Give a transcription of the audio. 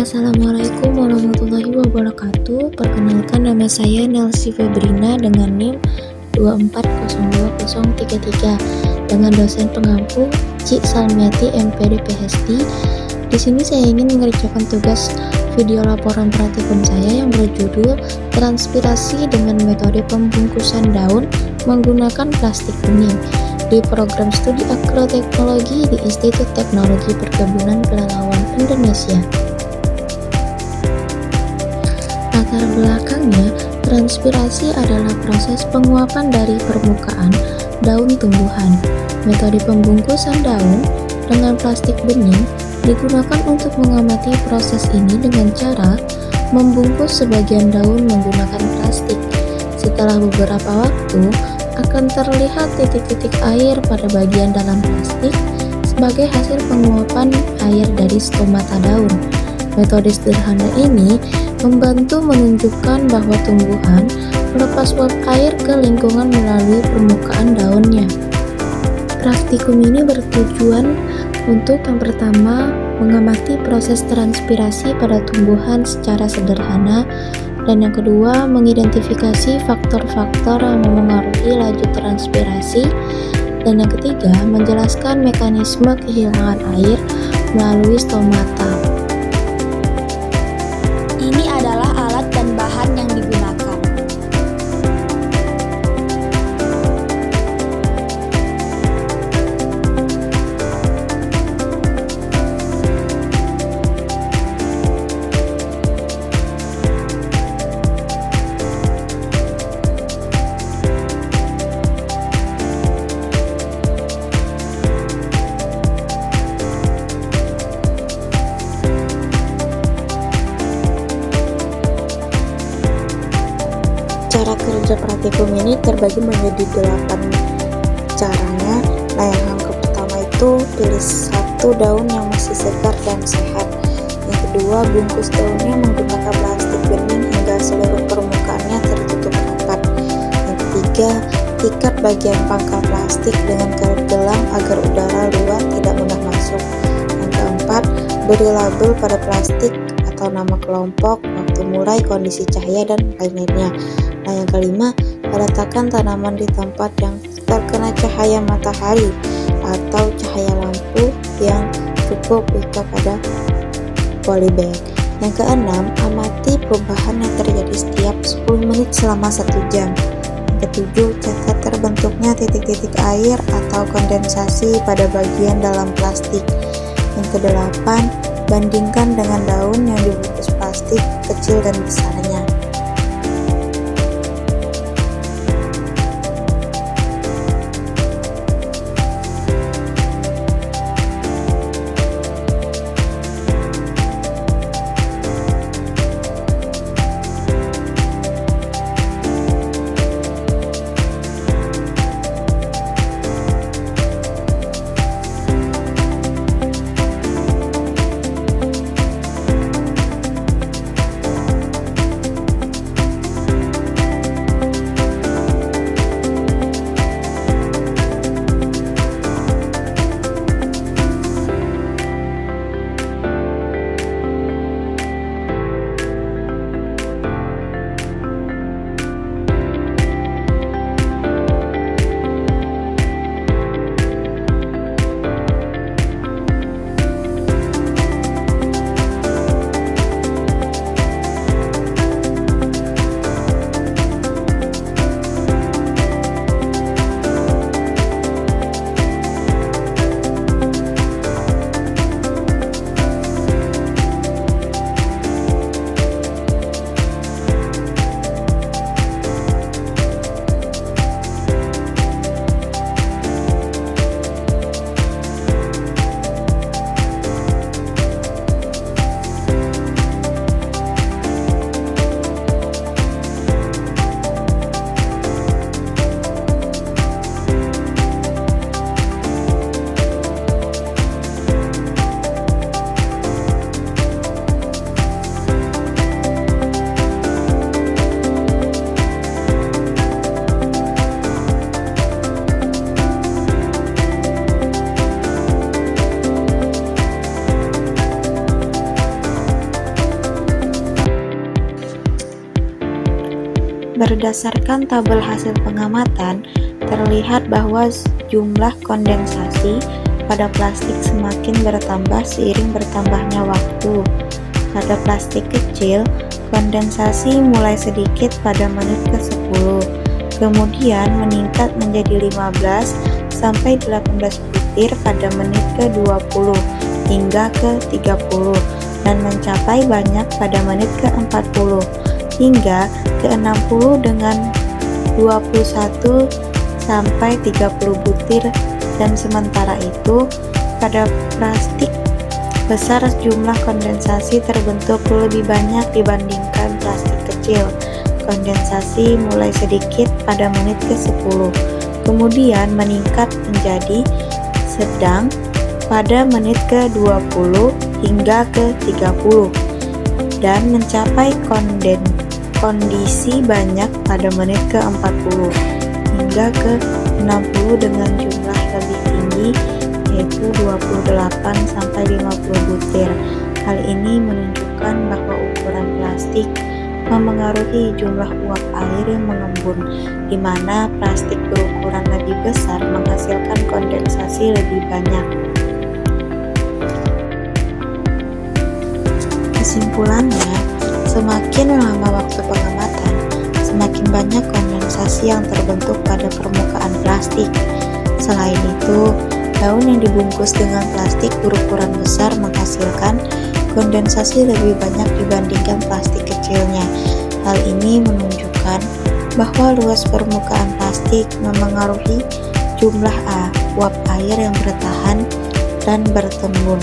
Assalamualaikum warahmatullahi wabarakatuh. Perkenalkan, nama saya Nelsi Febrina dengan NIM 2402033 dengan dosen pengampu Cik Salmiati MPD PhD. Di sini saya ingin mengerjakan tugas video laporan praktikum saya yang berjudul Transpirasi dengan metode pembungkusan daun menggunakan plastik bening di program studi agroteknologi di Institut Teknologi Perkebunan Pelalawan Indonesia. Latar belakangnya, transpirasi adalah proses penguapan dari permukaan daun tumbuhan. Metode pembungkusan daun dengan plastik bening digunakan untuk mengamati proses ini dengan cara membungkus sebagian daun menggunakan plastik. Setelah beberapa waktu, akan terlihat titik-titik air pada bagian dalam plastik sebagai hasil penguapan air dari stomata daun. Metode sederhana ini membantu menunjukkan bahwa tumbuhan melepas uap air ke lingkungan melalui permukaan daunnya. Praktikum ini bertujuan untuk yang pertama, mengamati proses transpirasi pada tumbuhan secara sederhana, dan yang kedua, mengidentifikasi faktor-faktor yang memengaruhi laju transpirasi, dan yang ketiga, menjelaskan mekanisme kehilangan air melalui stomata. Ini adalah alat dan bahan yang digunakan. Cara kerja praktikum ini terbagi menjadi 8 caranya. Nah, yang pertama itu pilih satu daun yang masih segar dan sehat. Yang kedua, bungkus daunnya menggunakan plastik bening hingga seluruh permukaannya tertutup rapat. Yang ketiga, ikat bagian pangkal plastik dengan karet gelang agar udara luar tidak mudah masuk. Yang keempat, beri label pada plastik atau nama kelompok, waktu mulai, kondisi cahaya, dan lain-lainnya. Nah, yang kelima, letakkan tanaman di tempat yang terkena cahaya matahari atau cahaya lampu yang cukup jika pada polybag. Yang keenam, amati perubahan yang terjadi setiap 10 menit selama 1 jam. Yang ketujuh, catat terbentuknya titik-titik air atau kondensasi pada bagian dalam plastik. Yang kedelapan, bandingkan dengan daun yang dibungkus plastik kecil dan besarnya. Berdasarkan tabel hasil pengamatan, terlihat bahwa jumlah kondensasi pada plastik semakin bertambah seiring bertambahnya waktu. Pada plastik kecil, kondensasi mulai sedikit pada menit ke-10, kemudian meningkat menjadi 15 sampai 18 butir pada menit ke-20 hingga ke-30 dan mencapai banyak pada menit ke-40 hingga ke-60 dengan 21 sampai 30 butir, dan sementara itu pada plastik besar jumlah kondensasi terbentuk lebih banyak dibandingkan plastik kecil. Kondensasi mulai sedikit pada menit ke-10, kemudian meningkat menjadi sedang pada menit ke-20 hingga ke-30 dan mencapai kondisi banyak pada menit ke-40 hingga ke-60 dengan jumlah lebih tinggi, yaitu 28 sampai 50 butir. Hal ini menunjukkan bahwa ukuran plastik memengaruhi jumlah uap air yang mengembun, di mana plastik berukuran lebih besar menghasilkan kondensasi lebih banyak. Kesimpulannya, semakin lama waktu pengamatan, semakin banyak kondensasi yang terbentuk pada permukaan plastik. Selain itu, daun yang dibungkus dengan plastik berukuran besar menghasilkan kondensasi lebih banyak dibandingkan plastik kecilnya. Hal ini menunjukkan bahwa luas permukaan plastik memengaruhi jumlah uap air yang bertahan dan bertembun.